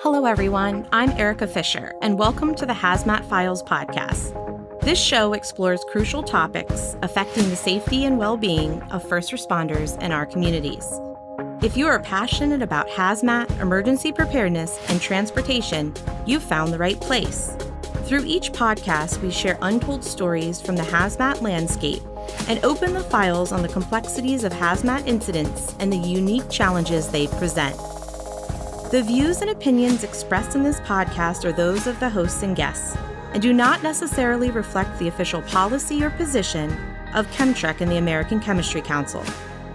Hello, everyone. I'm Erica Fisher, and welcome to the Hazmat Files podcast. This show explores crucial topics affecting the safety and well-being of first responders in our communities. If you are passionate about hazmat, emergency preparedness, and transportation, you've found the right place. Through each podcast, we share untold stories from the hazmat landscape and open the files on the complexities of hazmat incidents and the unique challenges they present. The views and opinions expressed in this podcast are those of the hosts and guests and do not necessarily reflect the official policy or position of Chemtrek and the American Chemistry Council.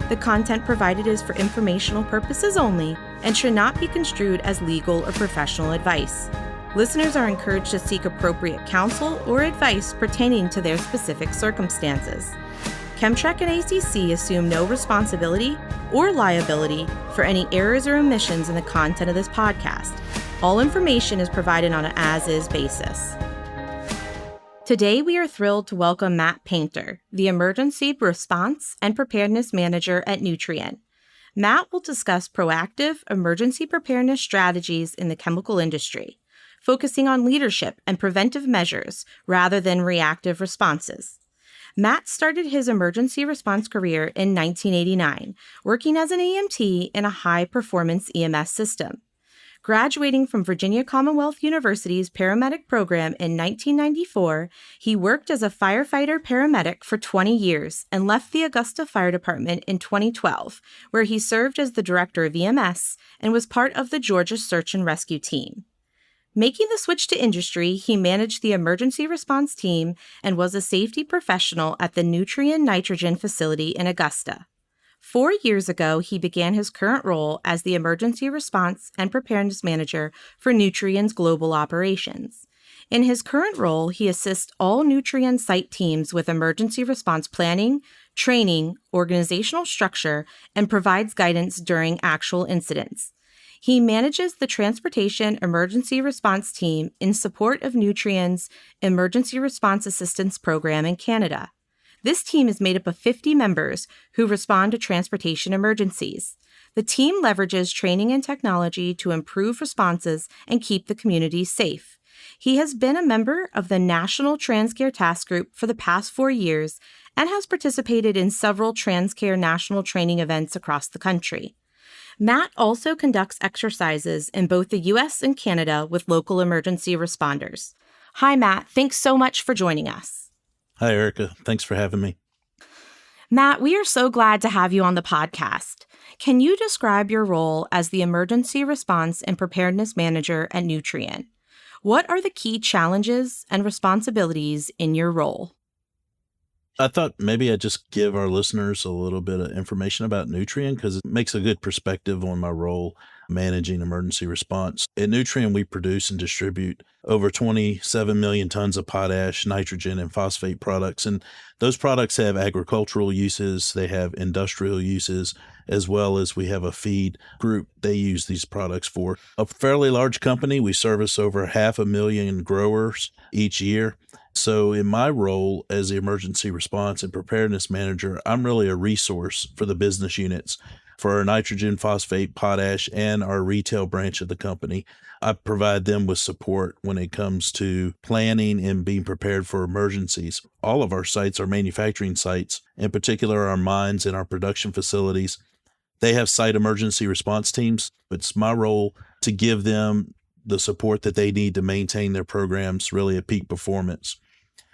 The content provided is for informational purposes only and should not be construed as legal or professional advice. Listeners are encouraged to seek appropriate counsel or advice pertaining to their specific circumstances. Chemtrek and ACC assume no responsibility or liability for any errors or omissions in the content of this podcast. All information is provided on an as-is basis. Today, we are thrilled to welcome Matt Paynter, the Emergency Response and Preparedness Manager at Nutrien. Matt will discuss proactive emergency preparedness strategies in the chemical industry, focusing on leadership and preventive measures rather than reactive responses. Matt started his emergency response career in 1989, working as an EMT in a high-performance EMS system. Graduating from Virginia Commonwealth University's paramedic program in 1994, he worked as a firefighter-paramedic for 20 years and left the Augusta Fire Department in 2012, where he served as the director of EMS and was part of the Georgia Search and Rescue Team. Making the switch to industry, he managed the emergency response team and was a safety professional at the Nutrien nitrogen facility in Augusta. 4 years ago, he began his current role as the Emergency Response and Preparedness Manager for Nutrien's global operations. In his current role, he assists all Nutrien site teams with emergency response planning, training, organizational structure, and provides guidance during actual incidents. He manages the Transportation Emergency Response Team in support of Nutrien's Emergency Response Assistance Program in Canada. This team is made up of 50 members who respond to transportation emergencies. The team leverages training and technology to improve responses and keep the community safe. He has been a member of the National TransCare Task Group for the past 4 years and has participated in several TransCare national training events across the country. Matt also conducts exercises in both the U.S. and Canada with local emergency responders. Hi, Matt. Thanks so much for joining us. Hi, Erica. Thanks for having me. Matt, we are so glad to have you on the podcast. Can you describe your role as the Emergency Response and Preparedness Manager at Nutrien? What are the key challenges and responsibilities in your role? I thought maybe I'd just give our listeners a little bit of information about Nutrien because it makes a good perspective on my role managing emergency response. At Nutrien, we produce and distribute over 27 million tons of potash, nitrogen, and phosphate products. And those products have agricultural uses, they have industrial uses, as well as we have a feed group they use these products for. A fairly large company, we service over 500,000 growers each year. So in my role as the emergency response and preparedness manager, I'm really a resource for the business units for our nitrogen, phosphate, potash, and our retail branch of the company. I provide them with support when it comes to planning and being prepared for emergencies. All of our sites are manufacturing sites, in particular our mines and our production facilities. They have site emergency response teams. It's my role to give them the support that they need to maintain their programs really at peak performance.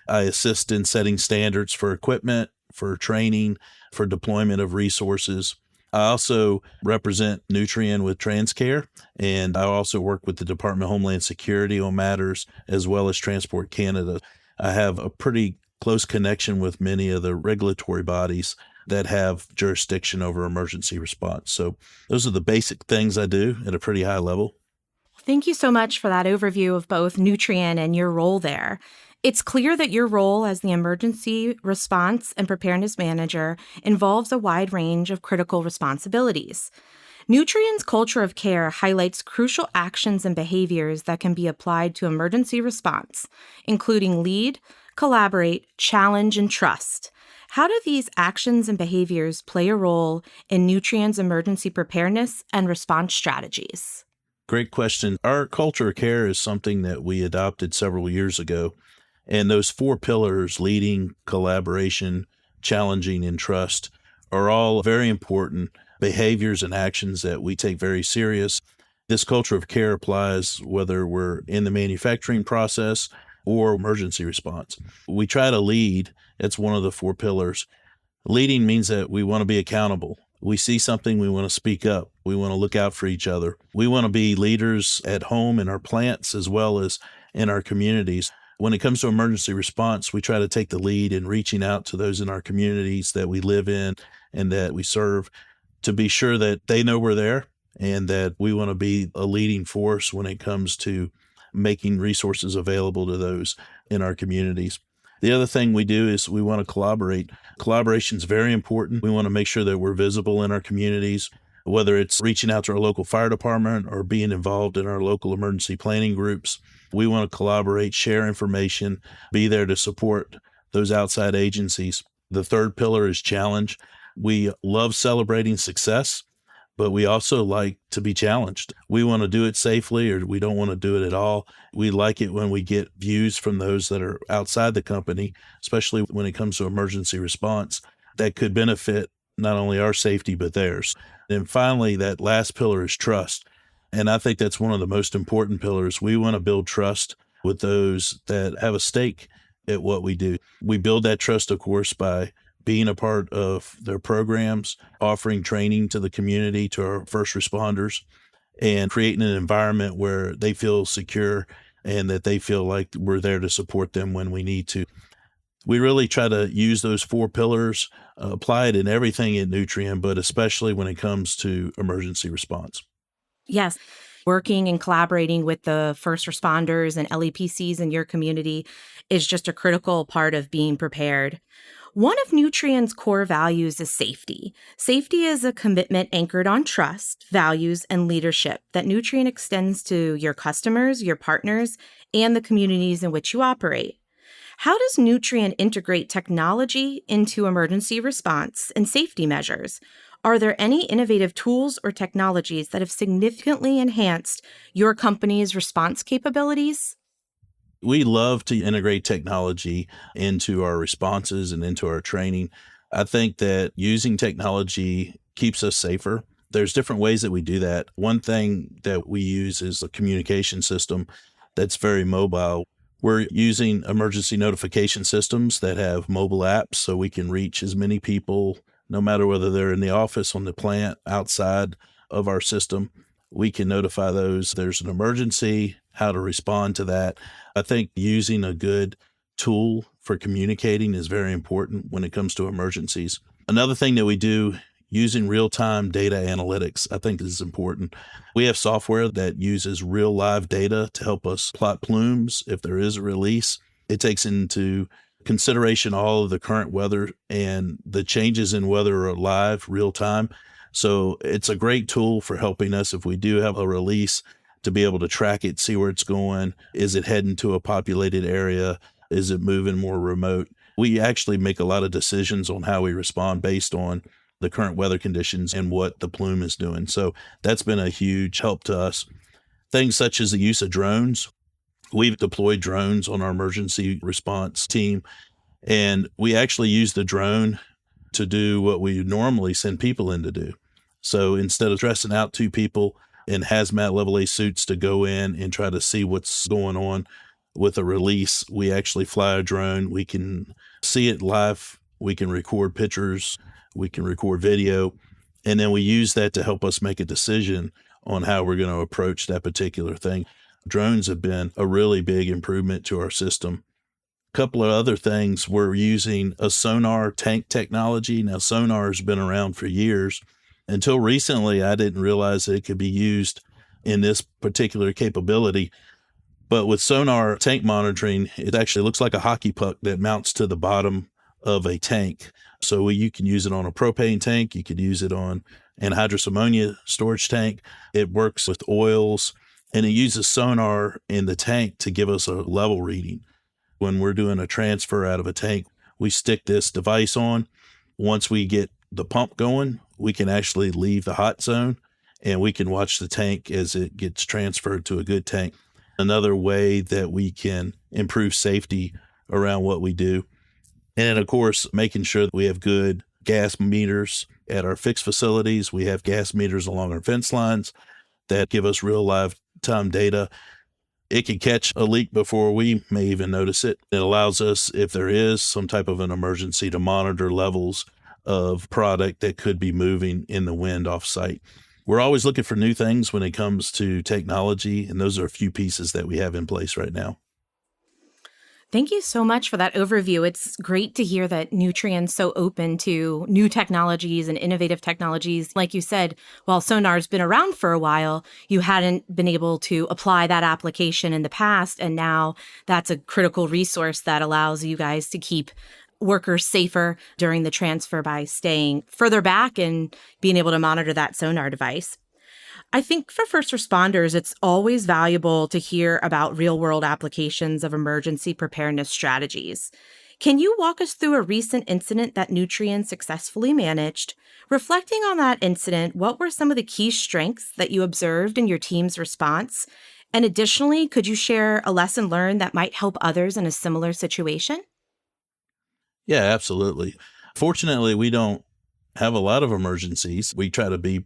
I assist in setting standards for equipment, for training, for deployment of resources. I also represent Nutrien with TransCare, and I also work with the Department of Homeland Security on matters, as well as Transport Canada. I have a pretty close connection with many of the regulatory bodies that have jurisdiction over emergency response. So those are the basic things I do at a pretty high level. Thank you so much for that overview of both Nutrien and your role there. It's clear that your role as the Emergency Response and Preparedness Manager involves a wide range of critical responsibilities. Nutrien's culture of care highlights crucial actions and behaviors that can be applied to emergency response, including lead, collaborate, challenge, and trust. How do these actions and behaviors play a role in Nutrien's emergency preparedness and response strategies? Great question. Our culture of care is something that we adopted several years ago. And those 4 pillars, leading, collaboration, challenging, and trust, are all very important behaviors and actions that we take very serious. This culture of care applies whether we're in the manufacturing process or emergency response. We try to lead. It's one of the 4 pillars. Leading means that we want to be accountable. We see something, we want to speak up. We want to look out for each other. We want to be leaders at home in our plants as well as in our communities. When it comes to emergency response, we try to take the lead in reaching out to those in our communities that we live in and that we serve to be sure that they know we're there and that we want to be a leading force when it comes to making resources available to those in our communities. The other thing we do is we want to collaborate. Collaboration is very important. We want to make sure that we're visible in our communities, whether it's reaching out to our local fire department or being involved in our local emergency planning groups. We want to collaborate, share information, be there to support those outside agencies. The 3rd pillar is challenge. We love celebrating success, but we also like to be challenged. We want to do it safely, or we don't want to do it at all. We like it when we get views from those that are outside the company, especially when it comes to emergency response, that could benefit not only our safety, but theirs. And finally, that last pillar is trust. And I think that's one of the most important pillars. We want to build trust with those that have a stake at what we do. We build that trust, of course, by being a part of their programs, offering training to the community, to our first responders, and creating an environment where they feel secure and that they feel like we're there to support them when we need to. We really try to use those 4 pillars, apply it in everything at Nutrien, but especially when it comes to emergency response. Yes. Working and collaborating with the first responders and LEPCs in your community is just a critical part of being prepared. One of Nutrien's core values is safety. Safety is a commitment anchored on trust, values, and leadership that Nutrien extends to your customers, your partners, and the communities in which you operate. How does Nutrien integrate technology into emergency response and safety measures? Are there any innovative tools or technologies that have significantly enhanced your company's response capabilities? We love to integrate technology into our responses and into our training. I think that using technology keeps us safer. There's different ways that we do that. One thing that we use is a communication system that's very mobile. We're using emergency notification systems that have mobile apps so we can reach as many people, no matter whether they're in the office, on the plant, outside of our system. We can notify those there's an emergency, how to respond to that. I think using a good tool for communicating is very important when it comes to emergencies. Another thing that we do, using real-time data analytics, I think is important. We have software that uses real live data to help us plot plumes if there is a release. It takes into consideration all of the current weather, and the changes in weather are live, real time. So it's a great tool for helping us if we do have a release to be able to track it, see where it's going. Is it heading to a populated area? Is it moving more remote? We actually make a lot of decisions on how we respond based on the current weather conditions and what the plume is doing. So that's been a huge help to us. Things such as the use of drones. We've deployed drones on our emergency response team, and we actually use the drone to do what we normally send people in to do. So instead of dressing out 2 people in hazmat level A suits to go in and try to see what's going on with a release, we actually fly a drone. We can see it live. We can record pictures. We can record video. And then we use that to help us make a decision on how we're going to approach that particular thing. Drones have been a really big improvement to our system. A couple of other things, we're using a sonar tank technology. Now, sonar has been around for years. Until recently, I didn't realize that it could be used in this particular capability. But with sonar tank monitoring, it actually looks like a hockey puck that mounts to the bottom of a tank. So you can use it on a propane tank. You could use it on an anhydrous ammonia storage tank. It works with oils, and it uses sonar in the tank to give us a level reading. When we're doing a transfer out of a tank, we stick this device on. Once we get the pump going, we can actually leave the hot zone and we can watch the tank as it gets transferred to a good tank. Another way that we can improve safety around what we do. And then, of course, making sure that we have good gas meters at our fixed facilities. We have gas meters along our fence lines that give us real live time data. It can catch a leak before we may even notice it. It allows us, if there is some type of an emergency, to monitor levels of product that could be moving in the wind off site. We're always looking for new things when it comes to technology, and those are a few pieces that we have in place right now. Thank you so much for that overview. It's great to hear that Nutrien's so open to new technologies and innovative technologies. Like you said, while sonar's been around for a while, you hadn't been able to apply that application in the past. And now that's a critical resource that allows you guys to keep workers safer during the transfer by staying further back and being able to monitor that sonar device. I think for first responders, it's always valuable to hear about real-world applications of emergency preparedness strategies. Can you walk us through a recent incident that Nutrien successfully managed? Reflecting on that incident, what were some of the key strengths that you observed in your team's response? And additionally, could you share a lesson learned that might help others in a similar situation? Yeah, absolutely. Fortunately, we don't have a lot of emergencies. We try to be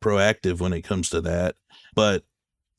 proactive when it comes to that, but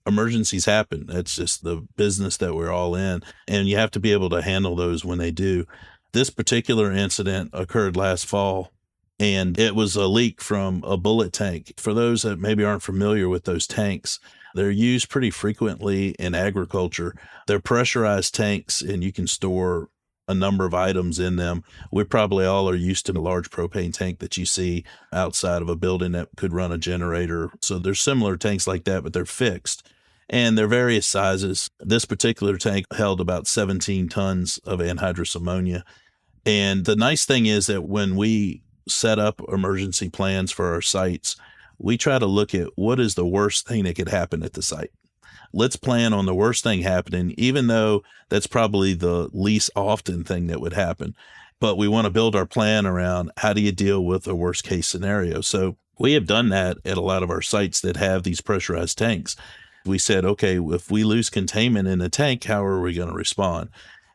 emergencies happen. That's just the business that we're all in, and you have to be able to handle those when they do. This particular incident occurred last fall, and it was a leak from a bullet tank. For those that maybe aren't familiar with those tanks, they're used pretty frequently in agriculture. They're pressurized tanks, and you can store a number of items in them. We probably all are used to the large propane tank that you see outside of a building that could run a generator. So there's similar tanks like that, but they're fixed. And they're various sizes. This particular tank held about 17 tons of anhydrous ammonia. And the nice thing is that when we set up emergency plans for our sites, we try to look at what is the worst thing that could happen at the site. Let's plan on the worst thing happening, even though that's probably the least often thing that would happen. But we want to build our plan around how do you deal with a worst case scenario. So we have done that at a lot of our sites that have these pressurized tanks. We said, okay, if we lose containment in the tank, how are we going to respond?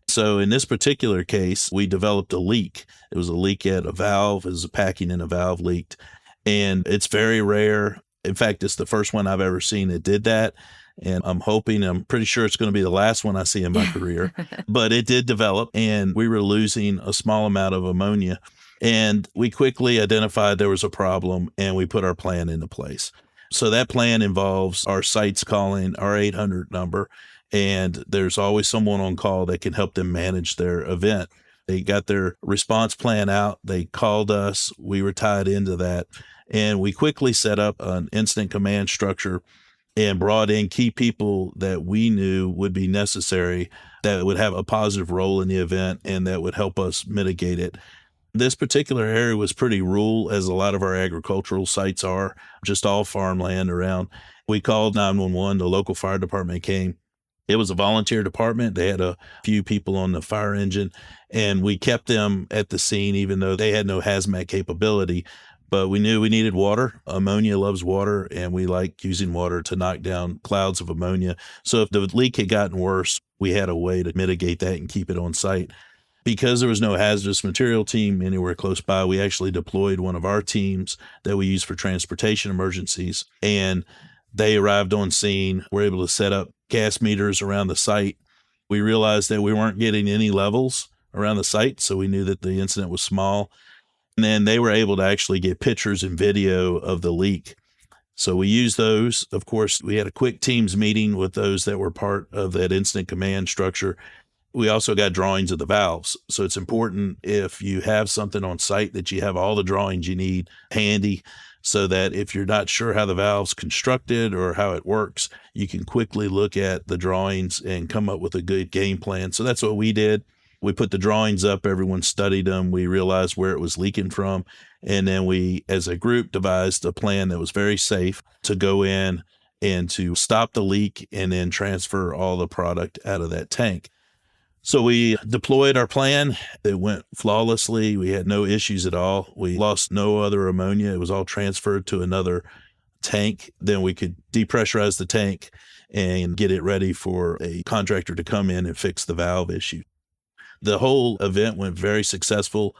So in this particular case, we developed a leak. It was a leak at a valve. It was a packing in a valve leaked. And it's very rare. In fact, it's the first one I've ever seen that did that. And I'm pretty sure it's going to be the last one I see in my career. But it did develop, and we were losing a small amount of ammonia. And we quickly identified there was a problem, and we put our plan into place. So that plan involves our sites calling our 800 number, and there's always someone on call that can help them manage their event. They got their response plan out. They called us. We were tied into that. And we quickly set up an incident command structure and brought in key people that we knew would be necessary, that would have a positive role in the event and that would help us mitigate it. This particular area was pretty rural, as a lot of our agricultural sites are, just all farmland around. We called 911. The local fire department came. It was a volunteer department. They had a few people on the fire engine, and we kept them at the scene even though they had no hazmat capability. But we knew we needed water. Ammonia loves water, and we like using water to knock down clouds of ammonia. So if the leak had gotten worse, we had a way to mitigate that and keep it on site. Because there was no hazardous material team anywhere close by, we actually deployed one of our teams that we use for transportation emergencies, and they arrived on scene. We're able to set up gas meters around the site. We realized that we weren't getting any levels around the site, so we knew that the incident was small. And then they were able to actually get pictures and video of the leak. So we used those. Of course, we had a quick Teams meeting with those that were part of that incident command structure. We also got drawings of the valves. So it's important, if you have something on site, that you have all the drawings you need handy, so that if you're not sure how the valve's constructed or how it works, you can quickly look at the drawings and come up with a good game plan. So that's what we did. We put the drawings up, everyone studied them, we realized where it was leaking from, and then we, as a group, devised a plan that was very safe to go in and to stop the leak and then transfer all the product out of that tank. So we deployed our plan. It went flawlessly. We had no issues at all. We lost no other ammonia. It was all transferred to another tank, then we could depressurize the tank and get it ready for a contractor to come in and fix the valve issue. The whole event went very successful.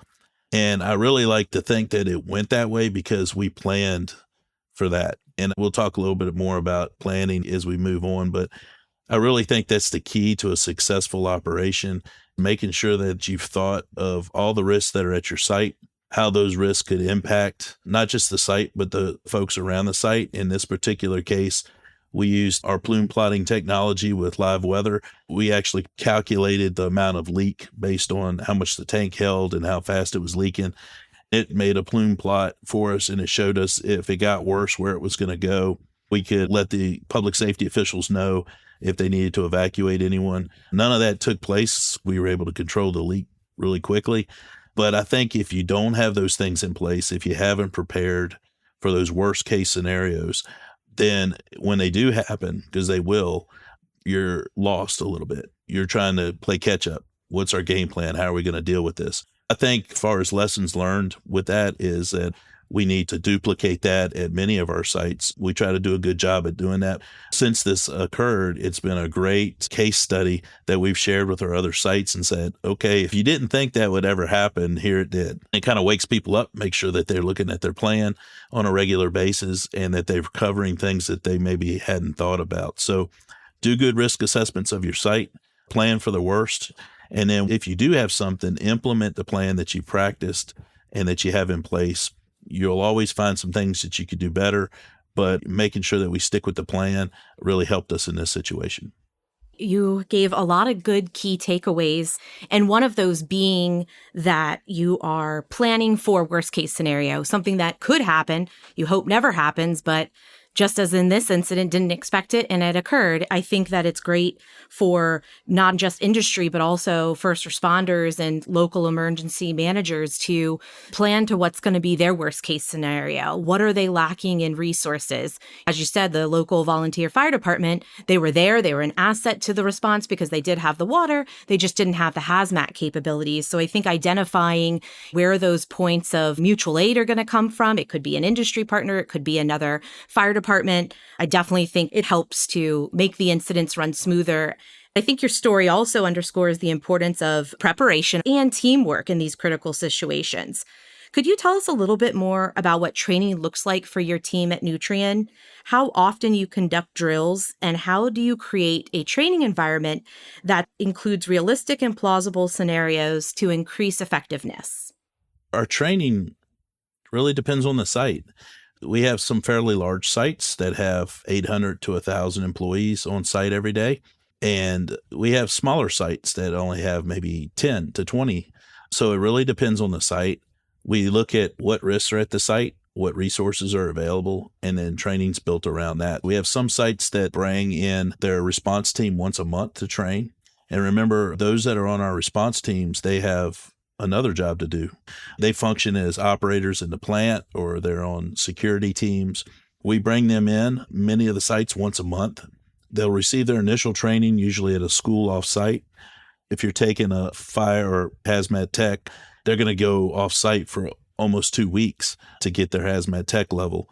And I really like to think that it went that way because we planned for that. And we'll talk a little bit more about planning as we move on. But I really think that's the key to a successful operation, making sure that you've thought of all the risks that are at your site, how those risks could impact not just the site, but the folks around the site. In this particular case, we used our plume plotting technology with live weather. We actually calculated the amount of leak based on how much the tank held and how fast it was leaking. It made a plume plot for us, and it showed us if it got worse, where it was going to go. We could let the public safety officials know if they needed to evacuate anyone. None of that took place. We were able to control the leak really quickly. But I think if you don't have those things in place, if you haven't prepared for those worst case scenarios, then when they do happen, because they will, you're lost a little bit. You're trying to play catch up. What's our game plan? How are we going to deal with this? I think as far as lessons learned with that is that we need to duplicate that at many of our sites. We try to do a good job at doing that. Since this occurred, it's been a great case study that we've shared with our other sites and said, okay, if you didn't think that would ever happen, here it did. It kind of wakes people up, make sure that they're looking at their plan on a regular basis and that they're covering things that they maybe hadn't thought about. So do good risk assessments of your site, plan for the worst. And then if you do have something, implement the plan that you practiced and that you have in place. You'll always find some things that you could do better, but making sure that we stick with the plan really helped us in this situation. You gave a lot of good key takeaways, and one of those being that you are planning for worst case scenario, something that could happen. You hope never happens, but just as in this incident, didn't expect it and it occurred. I think that it's great for not just industry, but also first responders and local emergency managers to plan to what's going to be their worst case scenario. What are they lacking in resources? As you said, the local volunteer fire department, they were there. They were an asset to the response because they did have the water. They just didn't have the hazmat capabilities. So I think identifying where those points of mutual aid are going to come from, it could be an industry partner, it could be another fire department. I definitely think it helps to make the incidents run smoother. I think your story also underscores the importance of preparation and teamwork in these critical situations. Could you tell us a little bit more about what training looks like for your team at Nutrien? How often you conduct drills, and how do you create a training environment that includes realistic and plausible scenarios to increase effectiveness? Our training really depends on the site. We have some fairly large sites that have 800 to 1,000 employees on site every day. And we have smaller sites that only have maybe 10 to 20. So it really depends on the site. We look at what risks are at the site, what resources are available, and then training's built around that. We have some sites that bring in their response team once a month to train. And remember, those that are on our response teams, they have another job to do. They function as operators in the plant, or they're on security teams. We bring them in, many of the sites, once a month. They'll receive their initial training, usually at a school off-site. If you're taking a fire or hazmat tech, they're going to go off-site for almost 2 weeks to get their hazmat tech level.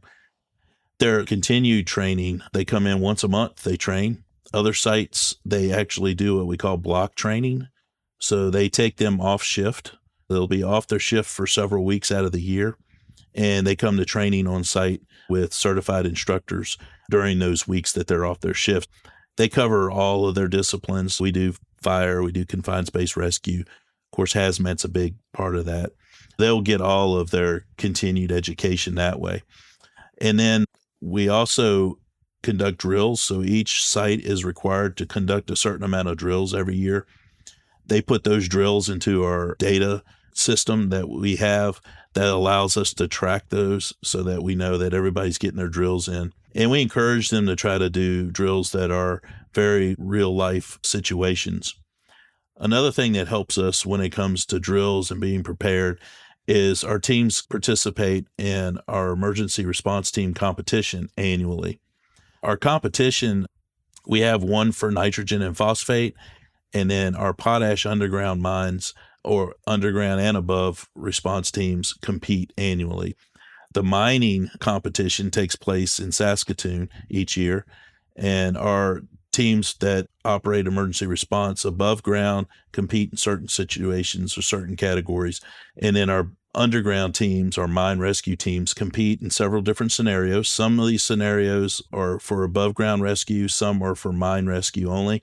Their continued training, they come in once a month, they train. Other sites, they actually do what we call block training. So they take them off shift. They'll be off their shift for several weeks out of the year, and they come to training on site with certified instructors during those weeks that they're off their shift. They cover all of their disciplines. We do fire, we do confined space rescue. Of course, hazmat's a big part of that. They'll get all of their continued education that way. And then we also conduct drills. So each site is required to conduct a certain amount of drills every year. They put those drills into our data system that we have that allows us to track those so that we know that everybody's getting their drills in. And we encourage them to try to do drills that are very real life situations. Another thing that helps us when it comes to drills and being prepared is our teams participate in our emergency response team competition annually. Our competition, we have one for nitrogen and phosphate, and then our potash underground mines, or underground and above response teams, compete annually. The mining competition takes place in Saskatoon each year, and our teams that operate emergency response above ground compete in certain situations or certain categories. And then our underground teams, our mine rescue teams, compete in several different scenarios. Some of these scenarios are for above ground rescue, some are for mine rescue only.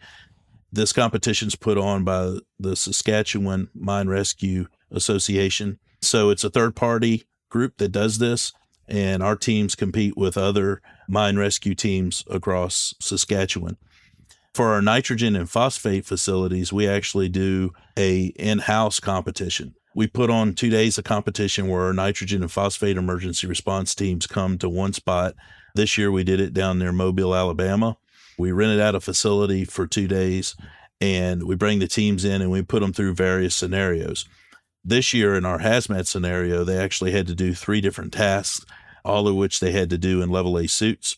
This competition is put on by the Saskatchewan Mine Rescue Association. So it's a third party group that does this, and our teams compete with other mine rescue teams across Saskatchewan. For our nitrogen and phosphate facilities, we actually do a in-house competition. We put on 2 days of competition where our nitrogen and phosphate emergency response teams come to one spot. This year we did it down near Mobile, Alabama. We rented out a facility for 2 days, and we bring the teams in and we put them through various scenarios. This year in our hazmat scenario, they actually had to do 3 different tasks, all of which they had to do in level A suits.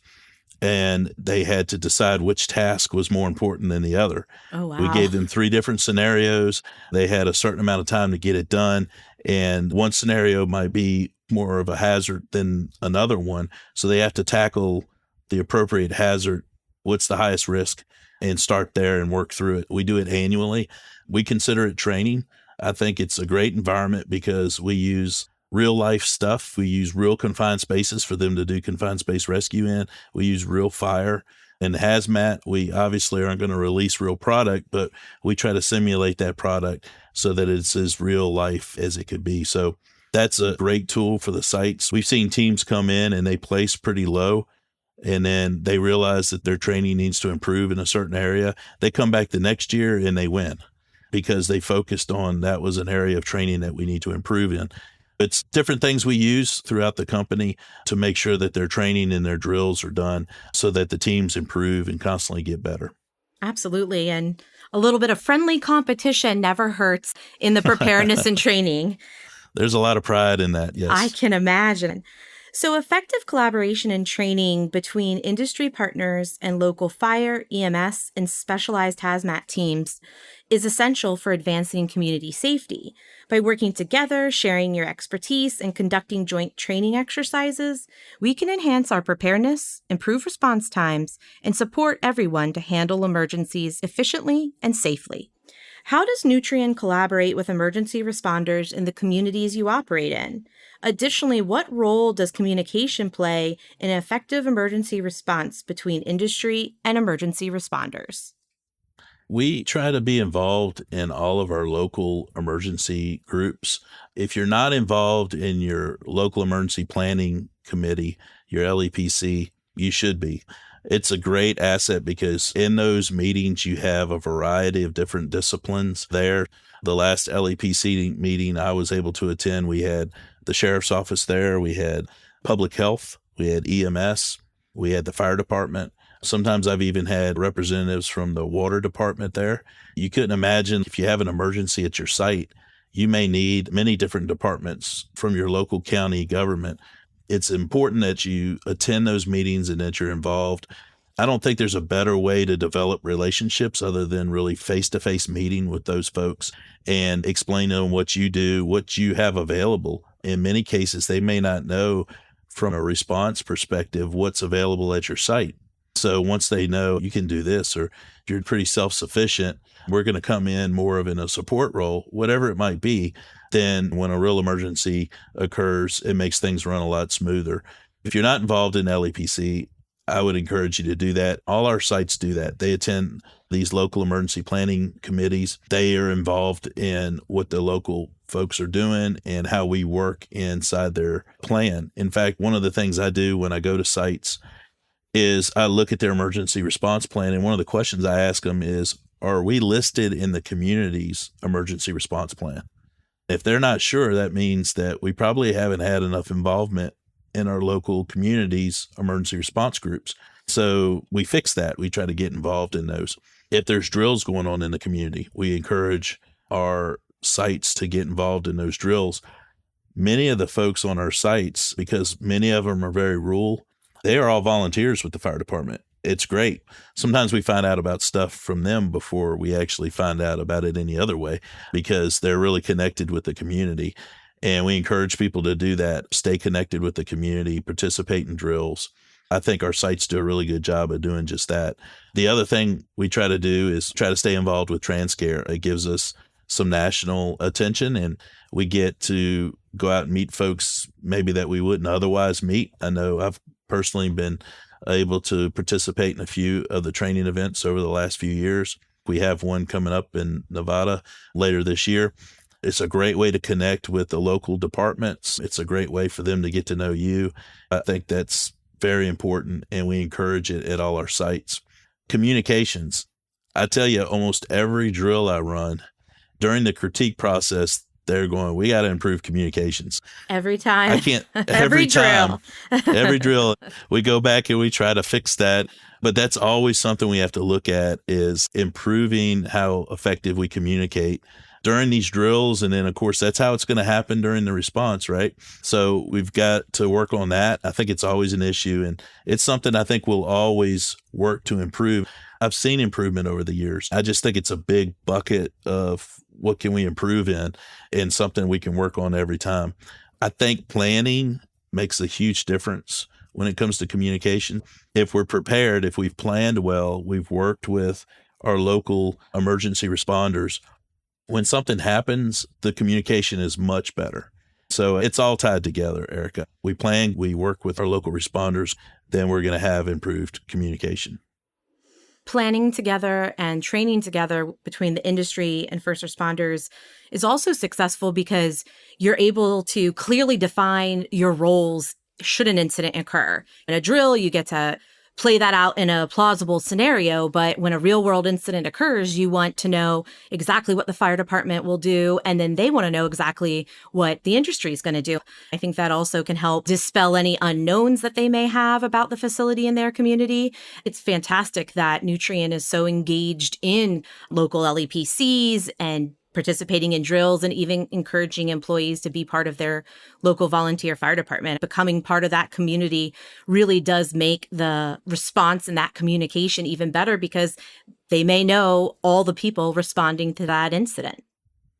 And they had to decide which task was more important than the other. Oh, wow. We gave them 3 different scenarios. They had a certain amount of time to get it done. And one scenario might be more of a hazard than another one. So they have to tackle the appropriate hazard, what's the highest risk, and start there and work through it. We do it annually. We consider it training. I think it's a great environment because we use real life stuff. We use real confined spaces for them to do confined space rescue in. We use real fire. In hazmat, we obviously aren't going to release real product, but we try to simulate that product so that it's as real life as it could be. So that's a great tool for the sites. We've seen teams come in and they place pretty low, and then they realize that their training needs to improve in a certain area. They come back the next year and they win because they focused on that was an area of training that we need to improve in. It's different things we use throughout the company to make sure that their training and their drills are done so that the teams improve and constantly get better. Absolutely. And a little bit of friendly competition never hurts in the preparedness and training. There's a lot of pride in that, yes. I can imagine. So effective collaboration and training between industry partners and local fire, EMS, and specialized hazmat teams is essential for advancing community safety. By working together, sharing your expertise, and conducting joint training exercises, we can enhance our preparedness, improve response times, and support everyone to handle emergencies efficiently and safely. How does Nutrien collaborate with emergency responders in the communities you operate in? Additionally, what role does communication play in an effective emergency response between industry and emergency responders? We try to be involved in all of our local emergency groups. If you're not involved in your local emergency planning committee, your LEPC, you should be. It's a great asset because in those meetings, you have a variety of different disciplines there. The last LEPC meeting I was able to attend, we had the sheriff's office there, we had public health, we had EMS, we had the fire department. Sometimes I've even had representatives from the water department there. You couldn't imagine if you have an emergency at your site, you may need many different departments from your local county government. It's important that you attend those meetings and that you're involved. I don't think there's a better way to develop relationships other than really face-to-face meeting with those folks and explain to them what you do, what you have available. In many cases, they may not know from a response perspective what's available at your site. So once they know you can do this or you're pretty self-sufficient, we're going to come in more of in a support role, whatever it might be, then when a real emergency occurs, it makes things run a lot smoother. If you're not involved in LEPC, I would encourage you to do that. All our sites do that. They attend these local emergency planning committees. They are involved in what the local folks are doing and how we work inside their plan. In fact, one of the things I do when I go to sites is I look at their emergency response plan, and one of the questions I ask them is, are we listed in the community's emergency response plan? If they're not sure, that means that we probably haven't had enough involvement in our local community's emergency response groups. So we fix that. We try to get involved in those. If there's drills going on in the community, we encourage our sites to get involved in those drills. Many of the folks on our sites, because many of them are very rural, they are all volunteers with the fire department. It's great. Sometimes we find out about stuff from them before we actually find out about it any other way because they're really connected with the community. And we encourage people to do that, stay connected with the community, participate in drills. I think our sites do a really good job of doing just that. The other thing we try to do is try to stay involved with TransCare. It gives us some national attention, and we get to go out and meet folks maybe that we wouldn't otherwise meet. I know I've personally been able to participate in a few of the training events over the last few years. We have one coming up in Nevada later this year. It's a great way to connect with the local departments. It's a great way for them to get to know you. I think that's very important, and we encourage it at all our sites. Communications. I tell you, almost every drill I run, during the critique process, they're going, we got to improve communications. Every time. I can't, every time, drill. every drill, we go back and we try to fix that. But that's always something we have to look at, is improving how effective we communicate during these drills. And then, of course, that's how it's going to happen during the response, right? So we've got to work on that. I think it's always an issue, and it's something I think we'll always work to improve. I've seen improvement over the years. I just think it's a big bucket of what can we improve in, and something we can work on every time. I think planning makes a huge difference when it comes to communication. If we're prepared, if we've planned well, we've worked with our local emergency responders, when something happens, the communication is much better. So it's all tied together, Erica. We plan, we work with our local responders, then we're going to have improved communication. Planning together and training together between the industry and first responders is also successful because you're able to clearly define your roles should an incident occur. In a drill, you get to play that out in a plausible scenario, but when a real world incident occurs, you want to know exactly what the fire department will do, and then they want to know exactly what the industry is going to do. I think that also can help dispel any unknowns that they may have about the facility in their community. It's fantastic that Nutrien is so engaged in local LEPCs and participating in drills, and even encouraging employees to be part of their local volunteer fire department. Becoming part of that community really does make the response and that communication even better, because they may know all the people responding to that incident.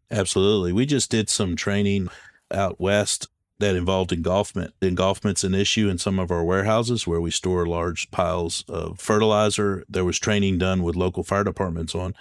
Absolutely. We just did some training out west that involved engulfment. Engulfment's an issue in some of our warehouses where we store large piles of fertilizer. There was training done with local fire departments on,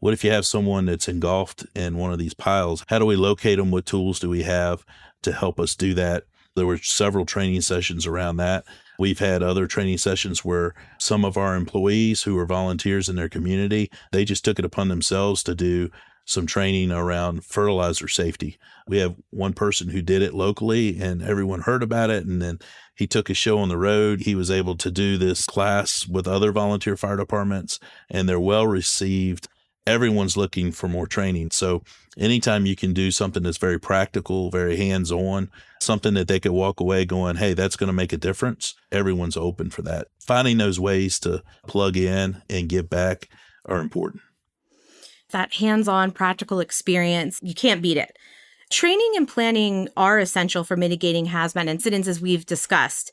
what if you have someone that's engulfed in one of these piles? How do we locate them? What tools do we have to help us do that? There were several training sessions around that. We've had other training sessions where some of our employees who are volunteers in their community, they just took it upon themselves to do some training around fertilizer safety. We have one person who did it locally, and everyone heard about it, and then he took a show on the road. He was able to do this class with other volunteer fire departments, and they're well received. Everyone's looking for more training. So anytime you can do something that's very practical, very hands-on, something that they could walk away going, hey, that's going to make a difference, everyone's open for that. Finding those ways to plug in and give back are important. That hands-on practical experience, you can't beat it. Training and planning are essential for mitigating hazmat incidents, as we've discussed.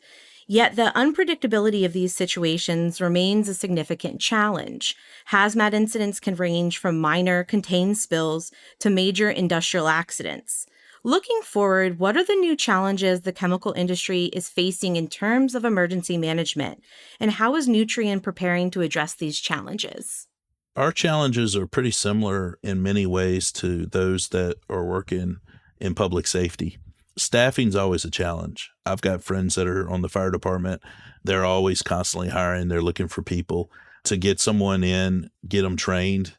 Yet the unpredictability of these situations remains a significant challenge. Hazmat incidents can range from minor contained spills to major industrial accidents. Looking forward, what are the new challenges the chemical industry is facing in terms of emergency management? And how is Nutrien preparing to address these challenges? Our challenges are pretty similar in many ways to those that are working in public safety. Staffing's always a challenge. I've got friends that are on the fire department. They're always constantly hiring. They're looking for people. To get someone in, get them trained,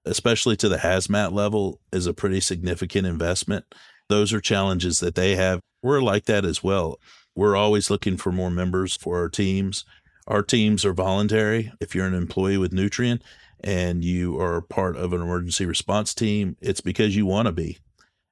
especially to the hazmat level, is a pretty significant investment. Those are challenges that they have. We're like that as well. We're always looking for more members for our teams. Our teams are voluntary. If you're an employee with Nutrien and you are part of an emergency response team, it's because you want to be.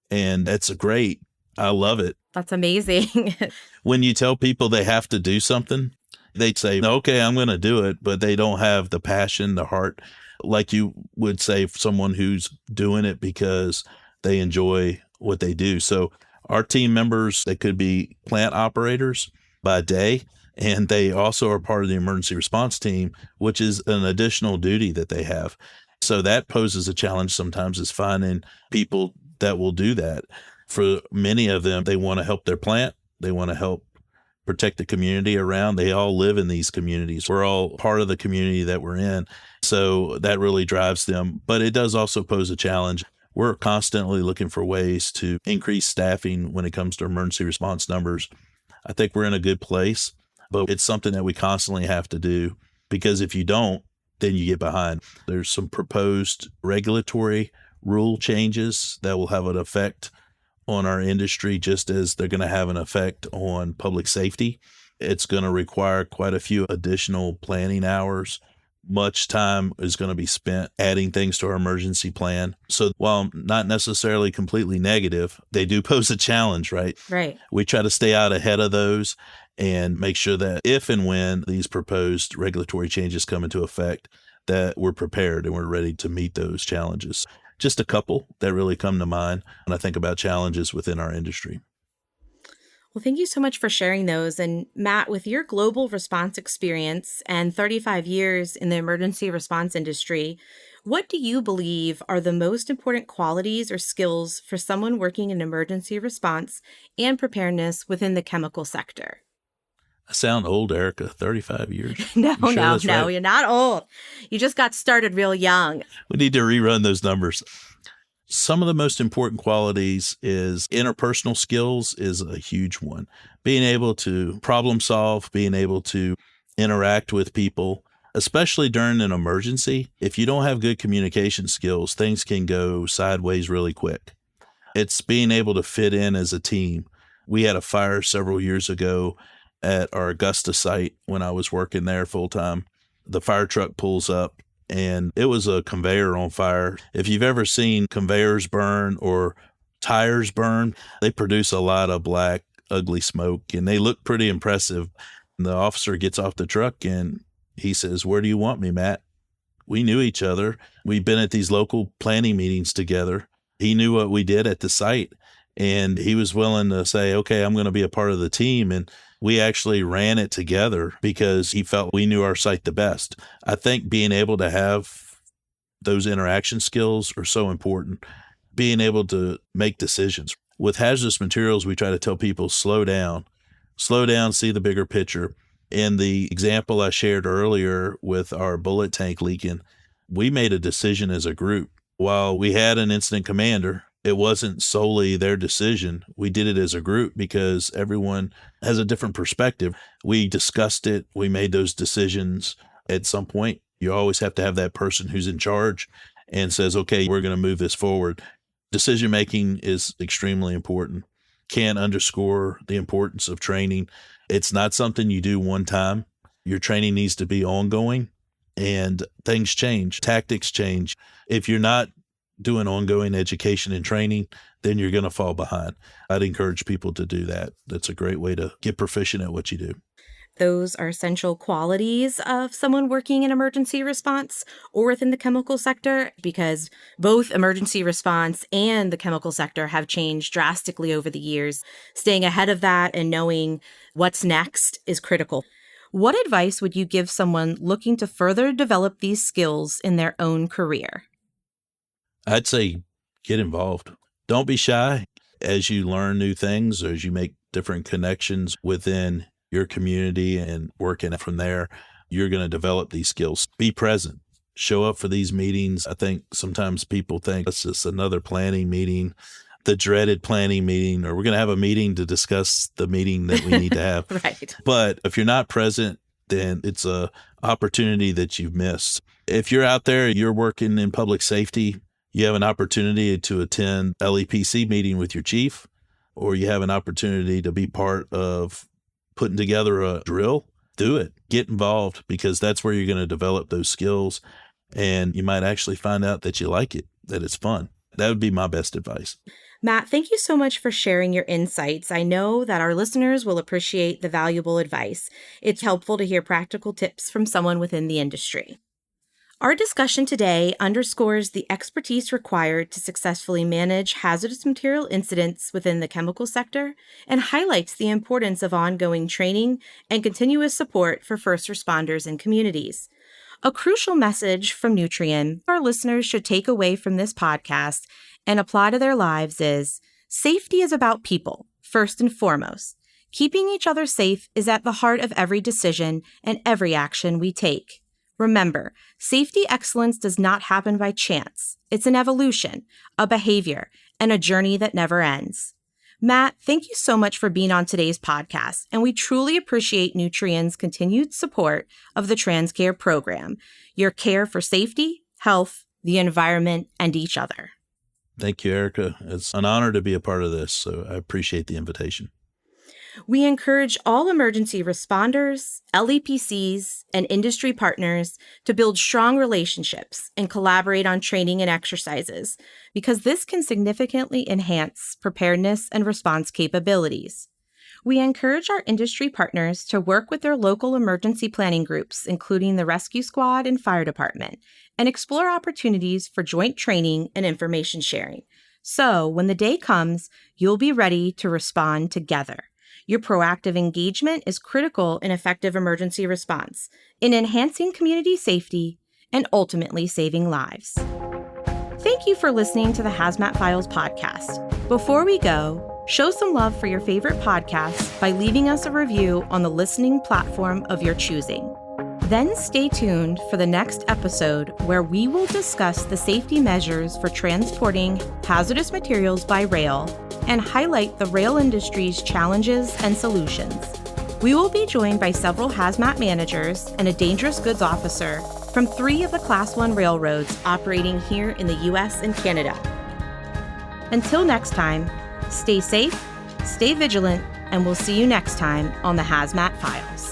And that's great. I love it. That's amazing. When you tell people they have to do something, they say, okay, I'm going to do it, but they don't have the passion, the heart, like you would say for someone who's doing it because they enjoy what they do. So our team members, they could be plant operators by day, and they also are part of the emergency response team, which is an additional duty that they have. So that poses a challenge sometimes, is finding people that will do that. For many of them, they want to help their plant. They want to help protect the community around. They all live in these communities. We're all part of the community that we're in. So that really drives them. But it does also pose a challenge. We're constantly looking for ways to increase staffing when it comes to emergency response numbers. I think we're in a good place, but it's something that we constantly have to do, because if you don't, then you get behind. There's some proposed regulatory rule changes that will have an effect on our industry, just as they're going to have an effect on public safety. It's going to require quite a few additional planning hours. Much time is going to be spent adding things to our emergency plan. So while not necessarily completely negative, they do pose a challenge, right? Right. We try to stay out ahead of those and make sure that if and when these proposed regulatory changes come into effect, that we're prepared and we're ready to meet those challenges. Just a couple that really come to mind when I think about challenges within our industry. Well, thank you so much for sharing those. And Matt, with your global response experience and 35 years in the emergency response industry, what do you believe are the most important qualities or skills for someone working in emergency response and preparedness within the chemical sector? I sound old, Erica. 35 years. No, You sure that's right? you're not old. You just got started real young. We need to rerun those numbers. Some of the most important qualities is interpersonal skills is a huge one. Being able to problem solve, being able to interact with people, especially during an emergency. If you don't have good communication skills, things can go sideways really quick. It's being able to fit in as a team. We had a fire several years ago at our Augusta site when I was working there full time. The fire truck pulls up and it was a conveyor on fire. If you've ever seen conveyors burn or tires burn, they produce a lot of black, ugly smoke and they look pretty impressive. And the officer gets off the truck and he says, "Where do you want me, Matt?" We knew each other. We've been at these local planning meetings together. He knew what we did at the site and he was willing to say, "Okay, I'm going to be a part of the team." And we actually ran it together because he felt we knew our site the best. I think being able to have those interaction skills are so important. Being able to make decisions. With hazardous materials, we try to tell people, slow down, see the bigger picture. In the example I shared earlier with our bullet tank leaking, we made a decision as a group. While we had an incident commander, it wasn't solely their decision. We did it as a group because everyone has a different perspective. We discussed it. We made those decisions. At some point, you always have to have that person who's in charge and says, "Okay, we're going to move this forward." Decision-making is extremely important. Can't underscore the importance of training. It's not something you do one time. Your training needs to be ongoing, and things change. Tactics change. If you're not doing ongoing education and training, then you're going to fall behind. I'd encourage people to do that. That's a great way to get proficient at what you do. Those are essential qualities of someone working in emergency response or within the chemical sector, because both emergency response and the chemical sector have changed drastically over the years. Staying ahead of that and knowing what's next is critical. What advice would you give someone looking to further develop these skills in their own career? I'd say get involved. Don't be shy. As you learn new things, or as you make different connections within your community and working from there, you're going to develop these skills. Be present. Show up for these meetings. I think sometimes people think it's just another planning meeting, the dreaded planning meeting, or we're going to have a meeting to discuss the meeting that we need to have. Right. But if you're not present, then it's a opportunity that you've missed. If you're out there, you're working in public safety, you have an opportunity to attend LEPC meeting with your chief, or you have an opportunity to be part of putting together a drill, do it. Get involved, because that's where you're going to develop those skills, and you might actually find out that you like it, that it's fun. That would be my best advice. Matt, thank you so much for sharing your insights. I know that our listeners will appreciate the valuable advice. It's helpful to hear practical tips from someone within the industry. Our discussion today underscores the expertise required to successfully manage hazardous material incidents within the chemical sector and highlights the importance of ongoing training and continuous support for first responders and communities. A crucial message from Nutrien our listeners should take away from this podcast and apply to their lives is Safety is about people, first and foremost. Keeping each other safe is at the heart of every decision and every action we take. Remember, safety excellence does not happen by chance. It's an evolution, a behavior, and a journey that never ends. Matt, thank you so much for being on today's podcast, and we truly appreciate Nutrien's continued support of the TransCare program, your care for safety, health, the environment, and each other. Thank you, Erica. It's an honor to be a part of this, so I appreciate the invitation. We encourage all emergency responders, LEPCs, and industry partners to build strong relationships and collaborate on training and exercises, because this can significantly enhance preparedness and response capabilities. We encourage our industry partners to work with their local emergency planning groups, including the Rescue Squad and Fire Department, and explore opportunities for joint training and information sharing. So, when the day comes, you'll be ready to respond together. Your proactive engagement is critical in effective emergency response, in enhancing community safety, and ultimately saving lives. Thank you for listening to the Hazmat Files podcast. Before we go, show some love for your favorite podcast by leaving us a review on the listening platform of your choosing. Then stay tuned for the next episode where we will discuss the safety measures for transporting hazardous materials by rail and highlight the rail industry's challenges and solutions. We will be joined by several hazmat managers and a dangerous goods officer from 3 of the Class 1 railroads operating here in the U.S. and Canada. Until next time, stay safe, stay vigilant, and we'll see you next time on the Hazmat Files.